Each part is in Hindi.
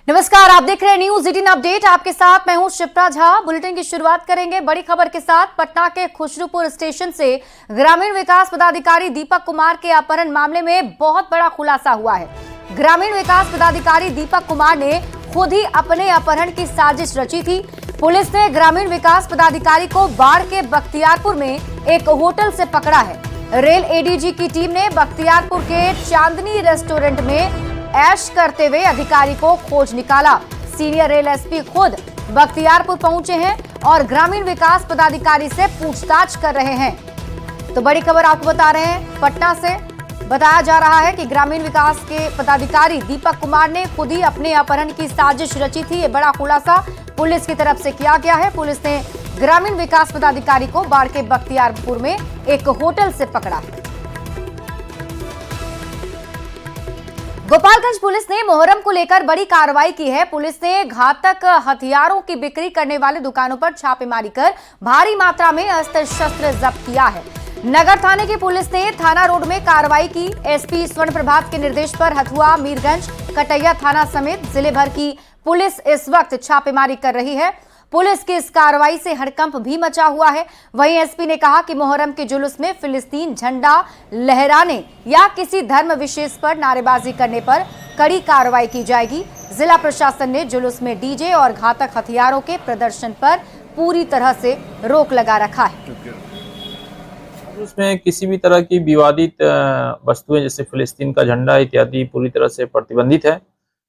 नमस्कार, आप देख रहे हैं न्यूज 18 अपडेट। आपके साथ मैं हूं शिप्रा झा। बुलेटिन की शुरुआत करेंगे बड़ी खबर के साथ। पटना के खुसरूपुर स्टेशन से ग्रामीण विकास पदाधिकारी दीपक कुमार के अपहरण मामले में बहुत बड़ा खुलासा हुआ है। ग्रामीण विकास पदाधिकारी दीपक कुमार ने खुद ही अपने अपहरण की साजिश रची थी। पुलिस ने ग्रामीण विकास पदाधिकारी को बाढ़ के बख्तियारपुर में एक होटल से पकड़ा है। रेल एडीजी की टीम ने बख्तियारपुर के चांदनी रेस्टोरेंट में ऐश करते हुए अधिकारी को खोज निकाला। सीनियर रेल एसपी खुद बख्तियारपुर पहुंचे हैं और ग्रामीण विकास पदाधिकारी से पूछताछ कर रहे हैं। तो बड़ी खबर आपको बता रहे हैं, पटना से बताया जा रहा है कि ग्रामीण विकास के पदाधिकारी दीपक कुमार ने खुद ही अपने अपहरण की साजिश रची थी। ये बड़ा खुलासा पुलिस की तरफ से किया गया है। पुलिस ने ग्रामीण विकास पदाधिकारी को बाढ़ के बख्तियारपुर में एक होटल से पकड़ा है। गोपालगंज पुलिस ने मोहर्रम को लेकर बड़ी कार्रवाई की है। पुलिस ने घातक हथियारों की बिक्री करने वाले दुकानों पर छापेमारी कर भारी मात्रा में अस्त्र शस्त्र जब्त किया है। नगर थाने की पुलिस ने थाना रोड में कार्रवाई की। एसपी स्वर्ण प्रभात के निर्देश पर हथुआ, मीरगंज, कटैया थाना समेत जिले भर की पुलिस इस वक्त छापेमारी कर रही है। पुलिस की इस कार्रवाई से हड़कंप भी मचा हुआ है। वहीं एसपी ने कहा कि मोहर्रम के जुलूस में फिलिस्तीन झंडा लहराने या किसी धर्म विशेष पर नारेबाजी करने पर कड़ी कार्रवाई की जाएगी। जिला प्रशासन ने जुलूस में डीजे और घातक हथियारों के प्रदर्शन पर पूरी तरह से रोक लगा रखा है। उसमें किसी भी तरह की विवादित वस्तुएं जैसे फिलिस्तीन का झंडा इत्यादि पूरी तरह से प्रतिबंधित है।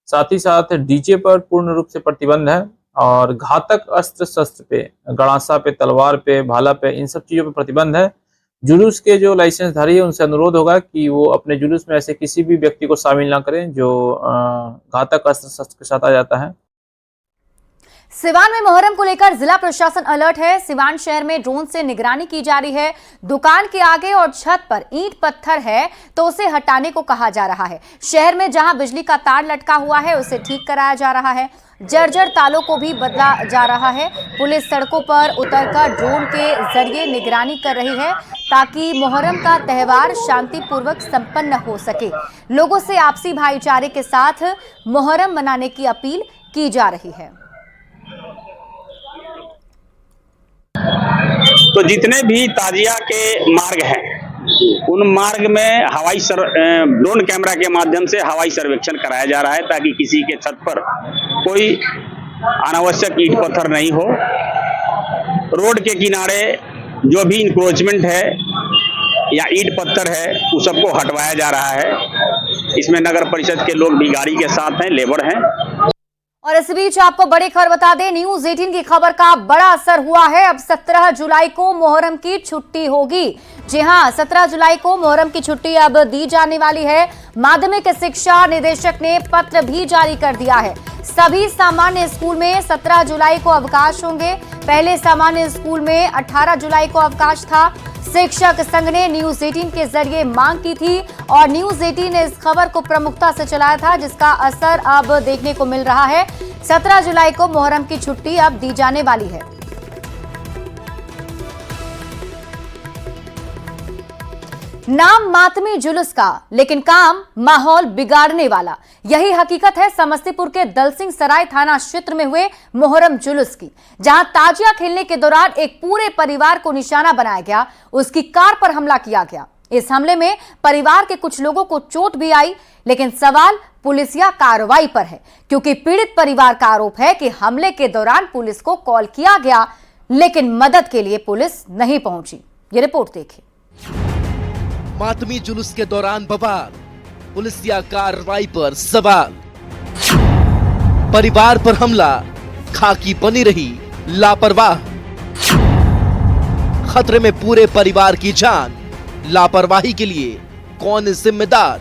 साथ ही साथ डीजे पर पूर्ण रूप से प्रतिबंध है और घातक अस्त्र शस्त्र पे, गड़ासा पे, तलवार पे, भाला पे, इन सब चीजों पे प्रतिबंध है। जुलूस के जो लाइसेंसधारी है उनसे अनुरोध होगा कि वो अपने जुलूस में ऐसे किसी भी व्यक्ति को शामिल ना करें जो घातक अस्त्र शस्त्र के साथ आ जाता है। सिवान में मोहर्रम को लेकर जिला प्रशासन अलर्ट है। सिवान शहर में ड्रोन से निगरानी की जा रही है। दुकान के आगे और छत पर ईंट पत्थर है तो उसे हटाने को कहा जा रहा है। शहर में जहां बिजली का तार लटका हुआ है उसे ठीक कराया जा रहा है। जर्जर तालों को भी बदला जा रहा है। पुलिस सड़कों पर उतरकर ड्रोन के जरिए निगरानी कर रही है ताकि मोहर्रम का त्यौहार शांतिपूर्वक संपन्न हो सके। लोगों से आपसी भाईचारे के साथ मोहर्रम मनाने की अपील की जा रही है। तो जितने भी ताजिया के मार्ग हैं उन मार्ग में ड्रोन कैमरा के माध्यम से हवाई सर्वेक्षण कराया जा रहा है ताकि किसी के छत पर कोई अनावश्यक ईंट पत्थर नहीं हो। रोड के किनारे जो भी इंक्रोचमेंट है या ईंट पत्थर है उस सबको हटवाया जा रहा है। इसमें नगर परिषद के लोग भी गाड़ी के साथ हैं, लेबर हैं। और इस बीच आपको बड़ी खबर बता दें, न्यूज 18 की खबर का बड़ा असर हुआ है। अब 17 जुलाई को मोहर्रम की छुट्टी होगी। जी हां, 17 जुलाई को मोहर्रम की छुट्टी अब दी जाने वाली है। माध्यमिक शिक्षा निदेशक ने पत्र भी जारी कर दिया है। सभी सामान्य स्कूल में 17 जुलाई को अवकाश होंगे। पहले सामान्य स्कूल में 18 जुलाई को अवकाश था। शिक्षक संघ ने न्यूज 18 के जरिए मांग की थी और न्यूज 18 ने इस खबर को प्रमुखता से चलाया था, जिसका असर अब देखने को मिल रहा है। 17 जुलाई को मोहर्रम की छुट्टी अब दी जाने वाली है। नाम मातमी जुलूस का, लेकिन काम माहौल बिगाड़ने वाला, यही हकीकत है समस्तीपुर के दलसिंह सराय थाना क्षेत्र में हुए मोहर्रम जुलूस की, जहां ताजिया खेलने के दौरान एक पूरे परिवार को निशाना बनाया गया। उसकी कार पर हमला किया गया। इस हमले में परिवार के कुछ लोगों को चोट भी आई, लेकिन सवाल पुलिसिया कार्रवाई पर है, क्योंकि पीड़ित परिवार का आरोप है कि हमले के दौरान पुलिस को कॉल किया गया, लेकिन मदद के लिए पुलिस नहीं पहुंची। ये रिपोर्ट देखिए। मातमी जुलूस के दौरान बवाल, पुलिसिया कार्रवाई पर सवाल। परिवार पर हमला, खाकी बनी रही लापरवाह। खतरे में पूरे परिवार की जान, लापरवाही के लिए कौन जिम्मेदार?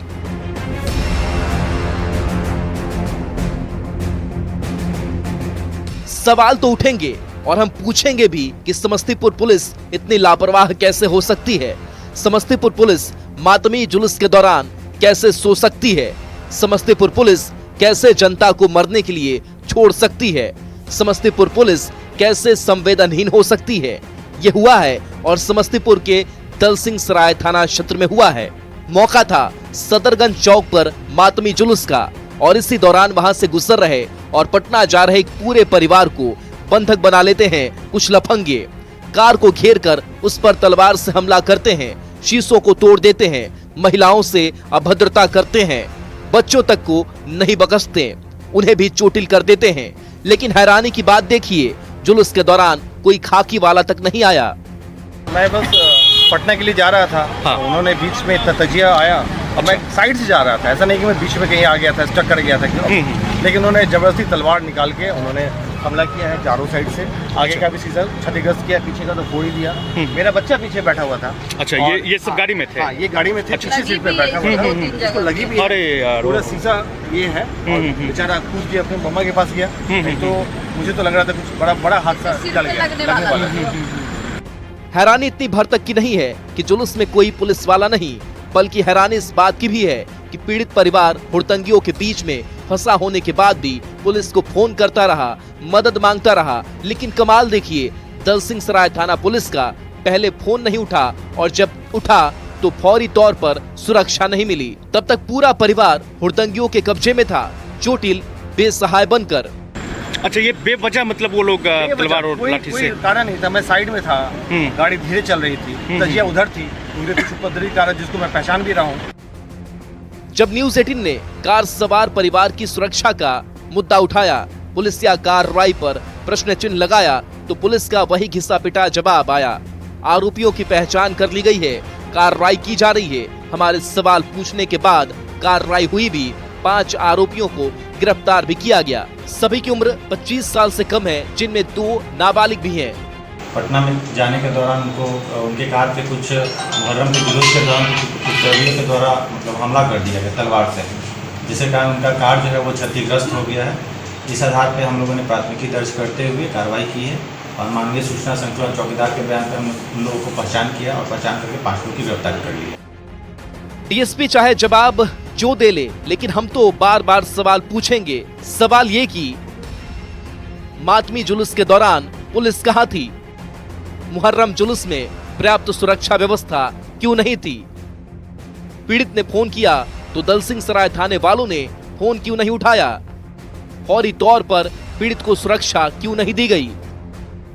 सवाल तो उठेंगे और हम पूछेंगे भी कि समस्तीपुर पुलिस इतनी लापरवाह कैसे हो सकती है। समस्तीपुर पुलिस मातमी जुलूस के दौरान कैसे सो सकती है? समस्तीपुर पुलिस कैसे जनता को मरने के लिए छोड़ सकती है? समस्तीपुर पुलिस कैसे संवेदनहीन हो सकती है? ये हुआ है और समस्तीपुर के दलसिंह सराय थाना क्षेत्र में हुआ है। मौका था सदरगंज चौक पर मातमी जुलूस का और इसी दौरान वहां से गुजर रहे और पटना जा रहे एक पूरे परिवार को बंधक बना लेते हैं कुछ लफंगे। कार को घेर कर उस पर तलवार से हमला करते हैं, शीशों को तोड़ देते हैं, महिलाओं से अभद्रता करते हैं, बच्चों तक को नहीं बख्शते, उन्हें भी चोटिल कर देते हैं। लेकिन हैरानी की बात देखिए, जुलूस के दौरान कोई खाकी वाला तक नहीं आया। मैं बस पटना के लिए जा रहा था। हाँ। उन्होंने बीच में तजिया आया और मैं साइड से जा रहा था, ऐसा नहीं कि मैं बीच में कहीं आ गया था, स्टक कर गया था। लेकिन उन्होंने जबरदस्ती तलवार निकाल के उन्होंने हमला किया है चारों साइड से। आगे का भी सीजन क्षतिग्रस्त किया, पीछे का तो फोड़ ही दिया। मेरा बच्चा पीछे बैठा हुआ था। अच्छा, ये सब गाड़ी में थे? हाँ, ये गाड़ी में थे, पीछे सीट पे बैठा हुआ था, इसको लगी भी। अरे यार, पूरा शीशा ये है। बेचारा कूद के अपने मम्मा के पास गया। तो मुझे तो लग रहा था कुछ बड़ा हादसा चल गया। हैरानी इतनी भर तक की नहीं है कि जुलूस में कोई पुलिस वाला नहीं, बल्कि हैरानी इस बात की भी है कि पीड़ित परिवार हुड़दंगियों के बीच में फंसा होने के बाद भी पुलिस को फोन करता रहा, मदद मांगता रहा। लेकिन कमाल देखिए, दलसिंह सराय थाना पुलिस का पहले फोन नहीं उठा और जब उठा तो फौरी तौर पर सुरक्षा नहीं मिली। तब तक पूरा परिवार हुड़दंगियों के कब्जे में था, चोटिल बेसहाय बनकर। अच्छा, ये बेवजह मतलब वो लोग तलवार और लाठी से? कारण नहीं था, मैं साइड में था, गाड़ी धीरे चल रही थी, तजिया उधर थी, मुझे कुछ उपद्रवी कारण जिसको मैं पहचान भी रहा हूँ। जब न्यूज 18 ने कार सवार परिवार की सुरक्षा का मुद्दा उठाया, पुलिस या कार्रवाई पर प्रश्न चिन्ह लगाया, तो पुलिस का वही घिसा पिटा जवाब आया। आरोपियों की पहचान कर ली गई है, कार्रवाई की जा रही है। हमारे सवाल पूछने के बाद कार्रवाई हुई भी, 5 आरोपियों को गिरफ्तार भी किया गया। सभी की उम्र 25 साल से कम है, जिनमें 2 नाबालिग भी हैं। पटना में जाने के दौरान उनको उनके कार पे कुछ मुहर्रम के जुलूस के दौरान कुछ रवियों के द्वारा मतलब हमला कर दिया गया तलवार से, जिसके कारण उनका कार जो है वो क्षतिग्रस्त हो गया है। इस आधार पे हम लोगों ने प्राथमिकी दर्ज करते हुए कार्रवाई की है और मानवीय सूचना संकलन चौकीदार के बयान पर हम उन लोगों को पहचान किया और पहचान करके 5 लोगों की गिरफ्तारी कर ली है। डीएसपी चाहे जवाब जो दे ले, लेकिन हम तो बार बार सवाल पूछेंगे। सवाल ये कि मातमी जुलूस के दौरान पुलिस कहाँ थी? मुहर्रम जुलूस में पर्याप्त सुरक्षा व्यवस्था क्यों नहीं थी? पीड़ित ने फोन किया तो दलसिंह सराय थाने वालों ने फोन क्यों नहीं उठाया? फौरी तौर पर पीड़ित को सुरक्षा क्यों नहीं दी गई?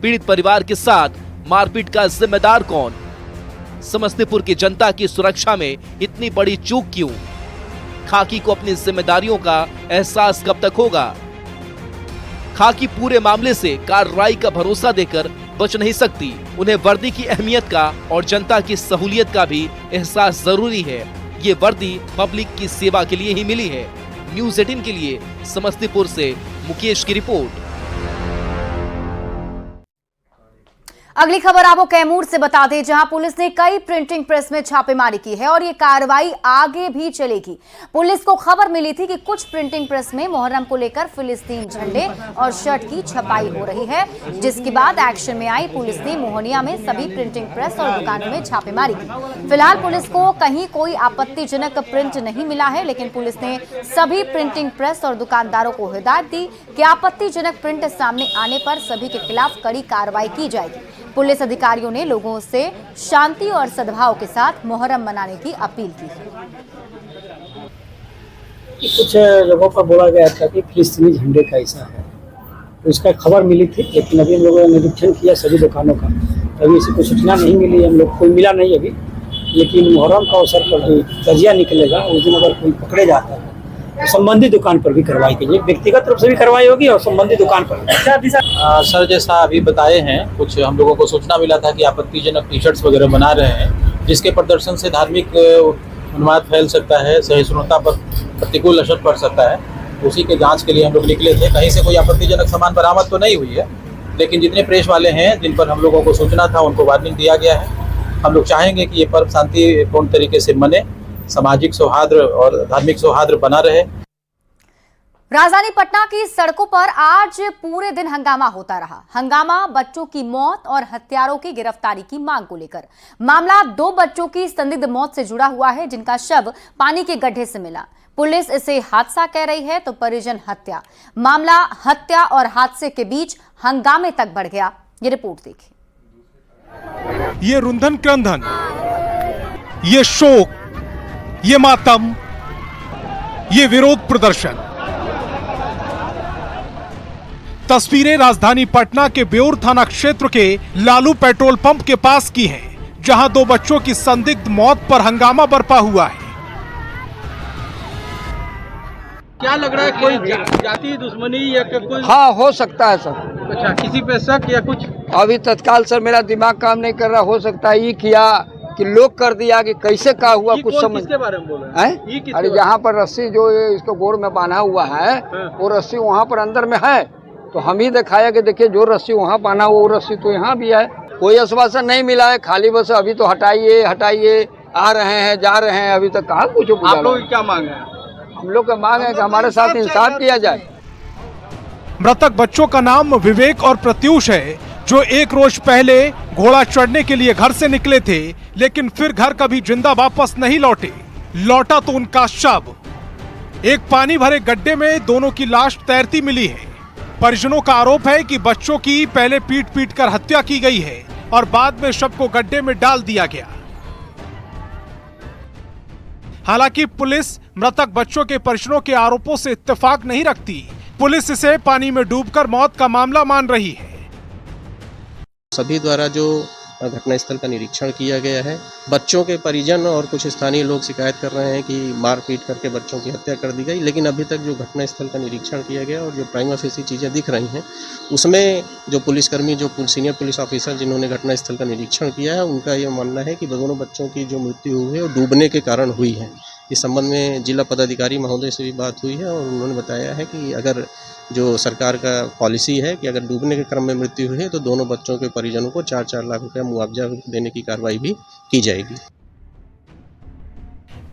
पीड़ित परिवार के साथ मारपीट का जिम्मेदार कौन? समस्तीपुर की जनता की सुरक्षा में इतनी बड़ी चूक क्यों? खाकी को अपनी जिम्मेदारियों का एहसास कब तक होगा? खाकी पूरे मामले से कार्रवाई का भरोसा देकर बच नहीं सकती। उन्हें वर्दी की अहमियत का और जनता की सहूलियत का भी एहसास जरूरी है। ये वर्दी पब्लिक की सेवा के लिए ही मिली है। न्यूज़ 18 के लिए समस्तीपुर से मुकेश की रिपोर्ट। अगली खबर आपको कैमूर से बता दें, जहां पुलिस ने कई प्रिंटिंग प्रेस में छापेमारी की है और ये कार्रवाई आगे भी चलेगी। पुलिस को खबर मिली थी कि कुछ प्रिंटिंग प्रेस में मुहर्रम को लेकर फिलिस्तीन झंडे और शर्ट की छपाई हो रही है, जिसके बाद एक्शन में आई पुलिस ने मोहनिया में सभी प्रिंटिंग प्रेस और दुकानों में छापेमारी की। फिलहाल पुलिस को कहीं कोई आपत्तिजनक प्रिंट नहीं मिला है, लेकिन पुलिस ने सभी प्रिंटिंग प्रेस और दुकानदारों को हिदायत दी कि आपत्तिजनक प्रिंट सामने आने पर सभी के खिलाफ कड़ी कार्रवाई की जाएगी। पुलिस अधिकारियों ने लोगों से शांति और सद्भाव के साथ मुहर्रम मनाने की अपील की है। कुछ लोगों पर बोला गया था कि फिलिस्तीनी झंडे का ऐसा है, तो इसका खबर मिली थी, लेकिन अभी हम लोगों ने निरीक्षण किया सभी दुकानों का, अभी इसे कुछ सूचना नहीं मिली, हम लोग कोई मिला नहीं अभी। लेकिन मुहर्रम का अवसर पर भी तजिया निकलेगा, उस दिन अगर कोई पकड़े जाता है तो संबंधित दुकान पर भी कार्रवाई कीजिए, व्यक्तिगत रूप से भी कार्रवाई होगी और संबंधित दुकान पर। सर, जैसा अभी बताए हैं, कुछ हम लोगों को सूचना मिला था कि आपत्तिजनक टी शर्ट्स वगैरह बना रहे हैं, जिसके प्रदर्शन से धार्मिक उन्माद फैल सकता है, सहिष्णुता पर प्रतिकूल असर पड़ सकता है। उसी के जांच के लिए हम लोग निकले थे। कहीं से कोई आपत्तिजनक सामान बरामद तो नहीं हुई है, लेकिन जितने प्रेस वाले हैं जिन पर हम लोगों को सूचना था उनको वार्निंग दिया गया है। हम लोग चाहेंगे कि ये पर्व शांतिपूर्ण तरीके से मने, सामाजिक सौहार्द और धार्मिक सौहार्द बना रहे। राजधानी पटना की सड़कों पर आज पूरे दिन हंगामा होता रहा। हंगामा बच्चों की मौत और हत्यारों की गिरफ्तारी की मांग को लेकर। मामला 2 बच्चों की संदिग्ध मौत से जुड़ा हुआ है, जिनका शव पानी के गड्ढे से मिला। पुलिस इसे हादसा कह रही है तो परिजन हत्या। मामला हत्या और हादसे के बीच हंगामे तक बढ़ गया। ये रिपोर्ट देखिए। ये रुंधन क्रंधन, ये शोक, ये मातम, ये विरोध प्रदर्शन, तस्वीरें राजधानी पटना के बेउर थाना क्षेत्र के लालू पेट्रोल पंप के पास की हैं, जहां 2 बच्चों की संदिग्ध मौत पर हंगामा बरपा हुआ है। क्या लग रहा है, कोई जाति दुश्मनी या कोई? हाँ, हो सकता है सर। अच्छा, किसी पे शक या कुछ? अभी तत्काल सर मेरा दिमाग काम नहीं कर रहा। हो सकता है ये किया कि लोग कर दिया कि कैसे का हुआ कुछ समझ। किसके बारे में बोल रहे हैं? अरे यहाँ पर रस्सी जो इसको गोड़ में बांधा हुआ है, वो रस्सी वहाँ पर अंदर में है, तो हम ही दिखाया कि देखिए जो रस्सी वहाँ बांधा वो रस्सी तो यहाँ भी है। कोई आश्वासन नहीं मिला है, खाली बस अभी तो हटाइए हटाइए, आ रहे हैं जा रहे हैं, अभी तक कहाँ कुछ। आप लोग क्या मांग है? हम लोग का मांग है कि हमारे साथ इंसाफ किया जाए। मृतक बच्चों का नाम विवेक और प्रत्यूष है, जो 1 रोज पहले घोड़ा चढ़ने के लिए घर से निकले थे, लेकिन फिर घर कभी जिंदा वापस नहीं लौटे। लौटा तो उनका शव। एक पानी भरे गड्ढे में दोनों की लाश तैरती मिली है। परिजनों का आरोप है कि बच्चों की पहले पीट पीट कर हत्या की गई है और बाद में शव को गड्ढे में डाल दिया गया। हालांकि पुलिस मृतक बच्चों के परिजनों के आरोपों से इत्तेफाक नहीं रखती। पुलिस इसे पानी में डूबकर मौत का मामला मान रही है। सभी द्वारा जो घटनास्थल का निरीक्षण किया गया है, बच्चों के परिजन और कुछ स्थानीय लोग शिकायत कर रहे हैं कि मारपीट करके बच्चों की हत्या कर दी गई, लेकिन अभी तक जो घटनास्थल का निरीक्षण किया गया और जो प्राइमा फेसी चीज़ें दिख रही हैं, उसमें जो पुलिसकर्मी, जो सीनियर पुलिस ऑफिसर जिन्होंने घटनास्थल का निरीक्षण किया है, उनका ये मानना है कि दोनों बच्चों की जो मृत्यु हुई है वो डूबने के कारण हुई है। इस संबंध में जिला पदाधिकारी महोदय से भी बात हुई है और उन्होंने बताया है कि अगर जो सरकार का पॉलिसी है कि अगर डूबने के क्रम में मृत्यु हुई है तो दोनों बच्चों के परिजनों को 4-4 लाख रुपया मुआवजा देने की कार्रवाई भी की जाएगी।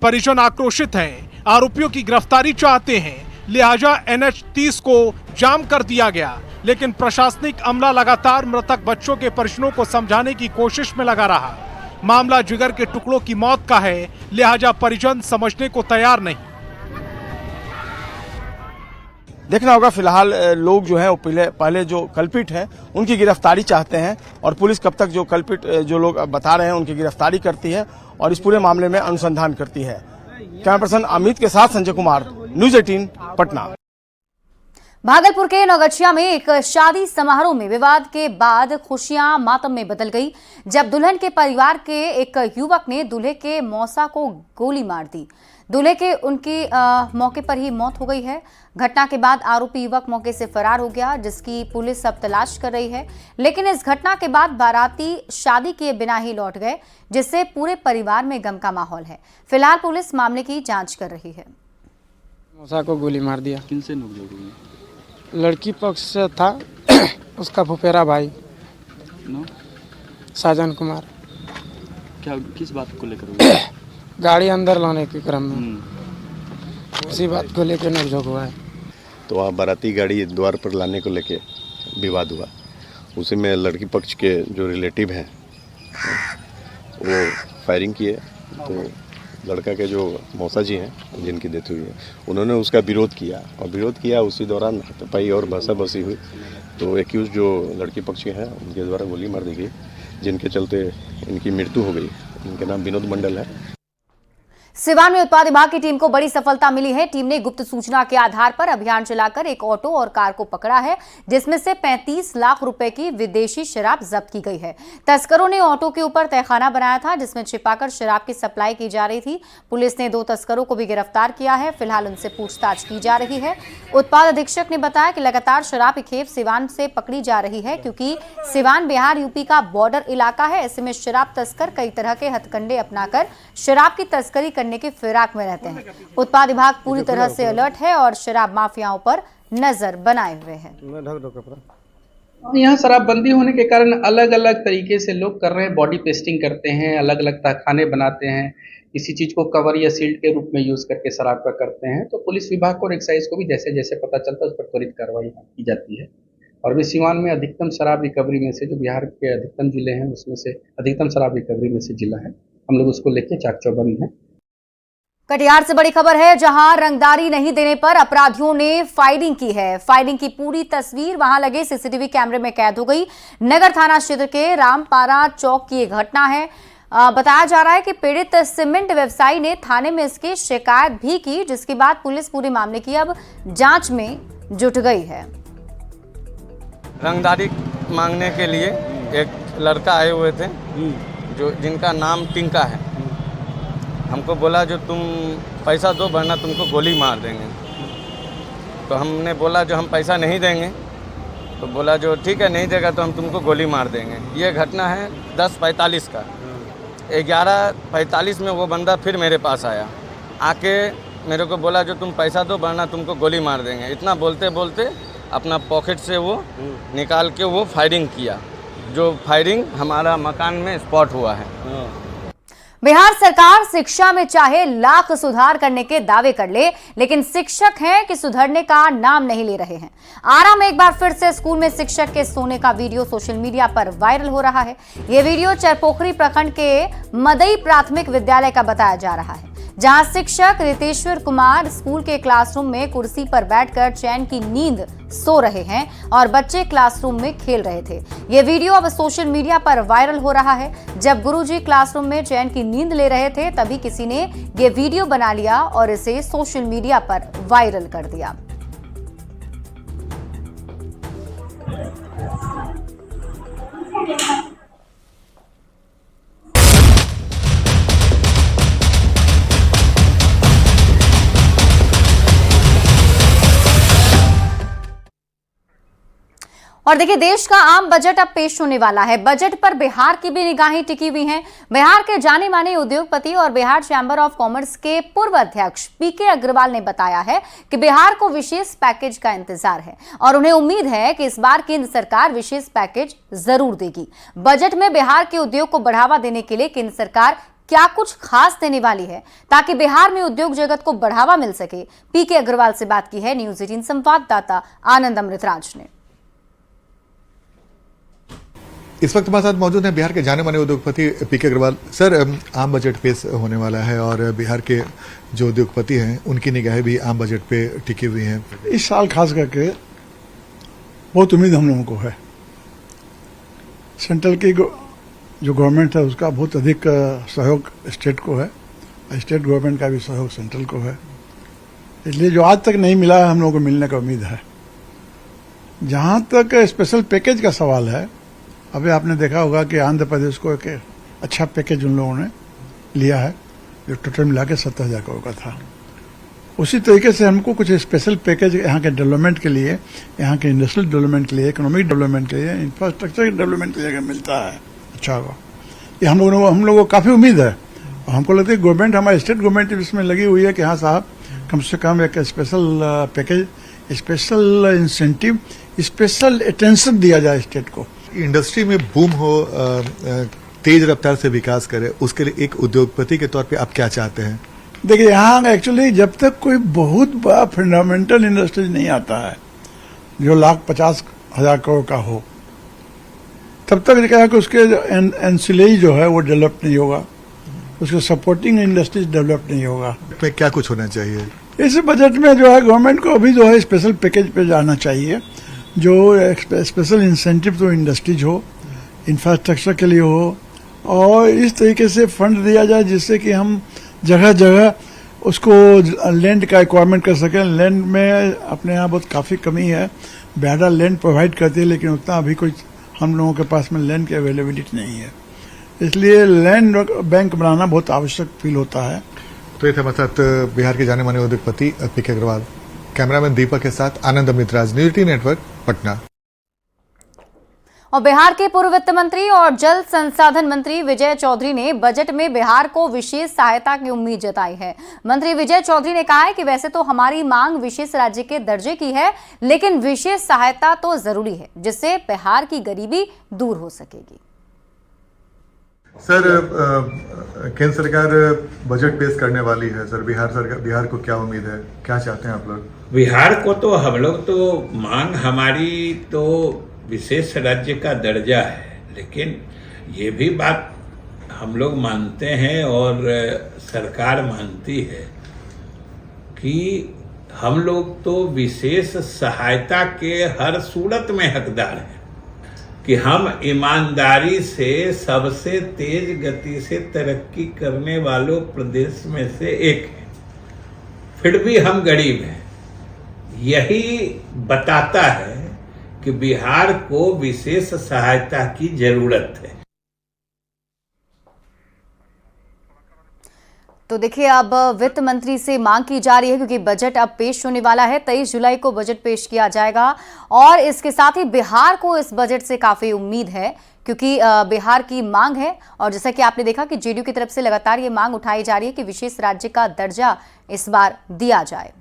परिजन आक्रोशित हैं, आरोपियों की गिरफ्तारी चाहते हैं, लिहाजा NH 30 को जाम कर दिया गया, लेकिन प्रशासनिक अमला लगातार मृतक बच्चों के परिजनों को समझाने की कोशिश में लगा रहा। मामला जिगर के टुकड़ों की मौत का है, लिहाजा परिजन समझने को तैयार नहीं। देखना होगा। फिलहाल लोग जो हैं वो पहले जो कल्पिट हैं उनकी गिरफ्तारी चाहते हैं और पुलिस कब तक जो कल्पिट जो लोग बता रहे हैं उनकी गिरफ्तारी करती है और इस पूरे मामले में अनुसंधान करती है। कैमरा पर्सन अमित के साथ संजय कुमार, न्यूज़ 18 पटना। भागलपुर के नौगछिया में एक शादी समारोह में विवाद के बाद खुशियां मातम में बदल गई, जब दुल्हन के परिवार के एक युवक ने दूल्हे के मौसा को गोली मार दी। दूल्हे के उनकी मौके पर ही मौत हो गई है। घटना के बाद आरोपी युवक मौके से फरार हो गया, जिसकी पुलिस अब तलाश कर रही है। लेकिन इस घटना के बाद बाराती शादी किए बिना ही लौट गए, जिससे पूरे परिवार में गम का माहौल है। फिलहाल पुलिस मामले की जांच कर रही है। मौसा को गोली मार दिया। किनसे नोक-झोंक हुई? लड़की पक्ष से था उसका फुफेरा भाई साजन कुमार। क्या किस बात को लेकर हुआ? गाड़ी अंदर लाने के क्रम में उसी बात को लेकर नोक-झोंक हुआ है। तो वहाँ बाराती गाड़ी द्वार पर लाने को लेके विवाद हुआ। उसी में लड़की पक्ष के जो रिलेटिव हैं वो फायरिंग किए, तो लड़का के जो मौसा जी हैं जिनकी डेथ हुई है उन्होंने उसका विरोध किया और विरोध किया। उसी दौरान हाथापाई और बसाबसी हुई, तो एक्यूज जो लड़की पक्ष के हैं उनके द्वारा गोली मार दी गई, जिनके चलते इनकी मृत्यु हो गई। इनका नाम विनोद मंडल है। सिवान में उत्पाद विभाग की टीम को बड़ी सफलता मिली है। टीम ने गुप्त सूचना के आधार पर अभियान चलाकर एक ऑटो और कार को पकड़ा है, जिसमें से 35 लाख रुपए की विदेशी शराब जब्त की गई है। तस्करों ने ऑटो के ऊपर तहखाना बनाया था, जिसमें छिपाकर शराब की सप्लाई की जा रही थी। पुलिस ने 2 तस्करों को भी गिरफ्तार किया है। फिलहाल उनसे पूछताछ की जा रही है। उत्पाद अधीक्षक ने बताया कि लगातार शराब की खेप सिवान से पकड़ी जा रही है, क्योंकि सिवान बिहार यूपी का बॉर्डर इलाका है। ऐसे में शराब तस्कर कई तरह के हथकंडे अपनाकर शराब की तस्करी करने के फिराक में रहते हैं। उत्पाद विभाग पूरी तरह से अलर्ट है और शराब माफियाओं पर नजर बनाए हुए है। यहाँ शराबबंदी होने के कारण अलग अलग तरीके से लोग कर रहे हैं, बॉडी पेस्टिंग करते हैं, अलग अलग तहखाने बनाते हैं, किसी चीज को कवर या सील्ड के रूप में यूज करके शराब का करते हैं। तो पुलिस विभाग को और एक्साइज को भी जैसे जैसे पता चलता है उस पर त्वरित कार्रवाई की जाती है। और भी सिवान में अधिकतम शराब रिकवरी में से, जो बिहार के अधिकतम जिले हैं उसमें से अधिकतम शराब रिकवरी में से जिला है। हम लोग उसको लेके चाक चौबंद हैं। कटिहार से बड़ी खबर है, जहां रंगदारी नहीं देने पर अपराधियों ने फायरिंग की है। फायरिंग की पूरी तस्वीर वहां लगे सीसीटीवी कैमरे में कैद हो गई। नगर थाना क्षेत्र के रामपारा चौक की एक घटना है। बताया जा रहा है कि पीड़ित सीमेंट व्यवसायी ने थाने में इसकी शिकायत भी की, जिसके बाद पुलिस पूरे मामले की अब जांच में जुट गई है। रंगदारी मांगने के लिए एक लड़का आए हुए थे जो जिनका नाम टिंका है। हमको बोला जो तुम पैसा दो वरना तुमको गोली मार देंगे। तो हमने बोला जो हम पैसा नहीं देंगे। तो बोला जो ठीक है नहीं देगा तो हम तुमको गोली मार देंगे। ये घटना है 10:45 का। 11:45 में वो बंदा फिर मेरे पास आया, आके मेरे को बोला जो तुम पैसा दो वरना तुमको गोली मार देंगे। इतना बोलते बोलते अपना पॉकेट से वो निकाल के वो फायरिंग किया, जो फायरिंग हमारा मकान में स्पॉट हुआ है। बिहार सरकार शिक्षा में चाहे लाख सुधार करने के दावे कर ले, लेकिन शिक्षक हैं कि सुधरने का नाम नहीं ले रहे हैं। आरा में एक बार फिर से स्कूल में शिक्षक के सोने का वीडियो सोशल मीडिया पर वायरल हो रहा है। यह वीडियो चरपोखरी प्रखंड के मदई प्राथमिक विद्यालय का बताया जा रहा है, जहां शिक्षक रितेश्वर कुमार स्कूल के क्लासरूम में कुर्सी पर बैठकर चैन की नींद सो रहे हैं और बच्चे क्लासरूम में खेल रहे थे। यह वीडियो अब सोशल मीडिया पर वायरल हो रहा है। जब गुरुजी क्लासरूम में चैन की नींद ले रहे थे तभी किसी ने यह वीडियो बना लिया और इसे सोशल मीडिया पर वायरल कर दिया। और देखिए, देश का आम बजट अब पेश होने वाला है। बजट पर बिहार की भी निगाहें टिकी हुई हैं। बिहार के जाने माने उद्योगपति और बिहार चैंबर ऑफ कॉमर्स के पूर्व अध्यक्ष पीके अग्रवाल ने बताया है कि बिहार को विशेष पैकेज का इंतजार है और उन्हें उम्मीद है कि इस बार केंद्र सरकार विशेष पैकेज जरूर देगी। बजट में बिहार के उद्योग को बढ़ावा देने के लिए केंद्र सरकार क्या कुछ खास देने वाली है ताकि बिहार में उद्योग जगत को बढ़ावा मिल सके। पीके अग्रवाल से बात की है न्यूज 18 संवाददाता आनंद अमृतराज ने। इस वक्त हमारे साथ मौजूद हैं बिहार के जाने माने उद्योगपति पीके अग्रवाल। सर, आम बजट पेश होने वाला है और बिहार के जो उद्योगपति हैं उनकी निगाहें भी आम बजट पे टिकी हुई हैं। इस साल खास करके बहुत उम्मीद हम लोगों को है। सेंट्रल की जो गवर्नमेंट है उसका बहुत अधिक सहयोग स्टेट को है, स्टेट गवर्नमेंट का भी सहयोग सेंट्रल को है। इसलिए जो आज तक नहीं मिला है हम लोगों को मिलने का उम्मीद है। जहां तक स्पेशल पैकेज का सवाल है, अभी आपने देखा होगा कि आंध्र प्रदेश को एक अच्छा पैकेज उन लोगों ने लिया है जो टोटल मिला के 70,000 करोड़ का था। उसी तरीके से हमको कुछ स्पेशल पैकेज यहाँ के डेवलपमेंट के लिए, यहाँ के इंडस्ट्रियल डेवलपमेंट के लिए, इकोनॉमिक डेवलपमेंट के लिए, इंफ्रास्ट्रक्चर डेवलपमेंट के लिए मिलता है अच्छा होगा। ये हम लोगों को काफ़ी उम्मीद है और हमको लगता है गवर्नमेंट, हमारी स्टेट गवर्नमेंट इसमें लगी हुई है कि हाँ साहब, कम से कम एक special package, special incentive, special attention दिया जाए स्टेट को। इंडस्ट्री में बूम हो, तेज रफ्तार से विकास करे, उसके लिए एक उद्योगपति के तौर पे आप क्या चाहते हैं? देखिए, यहाँ एक्चुअली जब तक कोई बहुत बड़ा फंडामेंटल इंडस्ट्री नहीं आता है जो 1,50,000 करोड़ का हो, तब तक क्या है कि उसके एंसिलरी जो है वो डेवलप नहीं होगा, उसके सपोर्टिंग इंडस्ट्रीज डेवलप नहीं होगा। क्या कुछ होना चाहिए इस बजट में? जो है गवर्नमेंट को अभी जो है स्पेशल पैकेज पे जाना चाहिए, जो स्पेशल इंसेंटिव तो इंडस्ट्रीज हो, इंफ्रास्ट्रक्चर के लिए हो, और इस तरीके से फंड दिया जाए जिससे कि हम जगह जगह उसको लैंड का रिक्वायरमेंट कर सकें। लैंड में अपने यहाँ बहुत काफ़ी कमी है। बेहतर लैंड प्रोवाइड करती है लेकिन उतना अभी कोई हम लोगों के पास में लैंड की अवेलेबिलिटी नहीं है, इसलिए लैंड बैंक बनाना बहुत आवश्यक फील होता है। तो ये थे हमारे साथ बिहार के जाने माने उद्योगपति पीके अग्रवाल। कैमरामैन दीपक के साथ आनंद अमृतराज, न्यूज 18 नेटवर्क, पटना। और बिहार के पूर्व वित्त मंत्री और जल संसाधन मंत्री विजय चौधरी ने बजट में बिहार को विशेष सहायता की उम्मीद जताई है। मंत्री विजय चौधरी ने कहा है कि वैसे तो हमारी मांग विशेष राज्य के दर्जे की है, लेकिन विशेष सहायता तो जरूरी है जिससे बिहार की गरीबी दूर हो सकेगी। सर, केंद्र सरकार बजट पेश करने वाली है। सर, बिहार को क्या उम्मीद है, क्या चाहते हैं आप लोग? बिहार को तो हम लोग तो मांग हमारी तो विशेष राज्य का दर्जा है, लेकिन ये भी बात हम लोग मानते हैं और सरकार मानती है कि हम लोग तो विशेष सहायता के हर सूरत में हकदार हैं कि हम ईमानदारी से सबसे तेज गति से तरक्की करने वालों प्रदेश में से एक हैं, फिर भी हम गरीब हैं। यही बताता है कि बिहार को विशेष सहायता की जरूरत है। तो देखिए, अब वित्त मंत्री से मांग की जा रही है क्योंकि बजट अब पेश होने वाला है। 23 जुलाई को बजट पेश किया जाएगा और इसके साथ ही बिहार को इस बजट से काफी उम्मीद है क्योंकि बिहार की मांग है। और जैसा कि आपने देखा कि जेडीयू की तरफ से लगातार ये मांग उठाई जा रही है कि विशेष राज्य का दर्जा इस बार दिया जाए।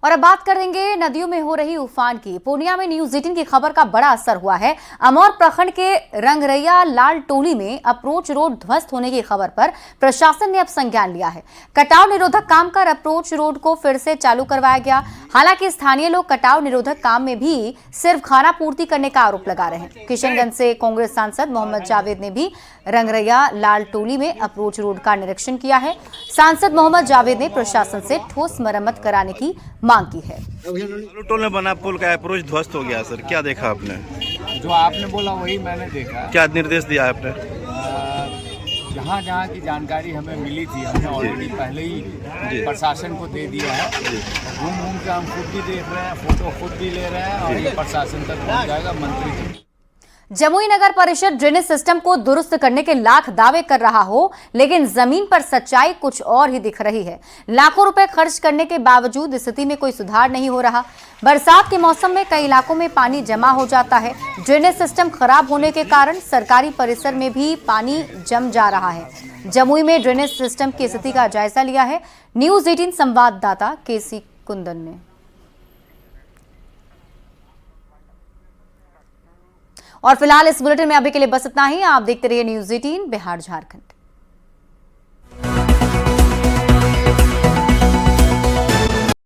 और अब बात करेंगे नदियों में हो रही उफान की। पूर्णिया में न्यूज 18 की खबर का बड़ा असर हुआ है। अमौर प्रखंड के रंगरैया लाल टोली में अप्रोच रोड ध्वस्त होने की खबर पर प्रशासन ने अब संज्ञान लिया है। कटाव निरोधक काम कर अप्रोच रोड को फिर से चालू करवाया गया। हालांकि स्थानीय लोग कटाव निरोधक काम में भी सिर्फ खाना पूर्ति करने का आरोप लगा रहे हैं। किशनगंज से कांग्रेस सांसद मोहम्मद जावेद ने भी रंगरैया लाल टोली में अप्रोच रोड का निरीक्षण किया है। सांसद मोहम्मद जावेद ने प्रशासन से ठोस मरम्मत कराने की मांग की है। टोल में बना पुल का अप्रोच ध्वस्त हो गया सर, क्या देखा आपने? जो आपने बोला वही मैंने देखा। क्या निर्देश दिया आपने? जहाँ जहाँ की जानकारी हमें मिली थी हमने ऑलरेडी पहले ही प्रशासन को दे दिया है। घूम घूम के हम खुद भी देख रहे हैं, फोटो खुद भी ले रहे हैं और ये प्रशासन तक पहुँच जाएगा मंत्री तक। जमुई नगर परिषद ड्रेनेज सिस्टम को दुरुस्त करने के लाख दावे कर रहा हो, लेकिन जमीन पर सच्चाई कुछ और ही दिख रही है। लाखों रुपए खर्च करने के बावजूद स्थिति में कोई सुधार नहीं हो रहा। बरसात के मौसम में कई इलाकों में पानी जमा हो जाता है। ड्रेनेज सिस्टम खराब होने के कारण सरकारी परिसर में भी पानी जम जा रहा है। जमुई में ड्रेनेज सिस्टम की स्थिति का जायजा लिया है न्यूज 18 संवाददाता केसी कुंदन ने। और फिलहाल इस बुलेटिन में अभी के लिए बस इतना ही। आप देखते रहिए न्यूज 18 बिहार झारखंड।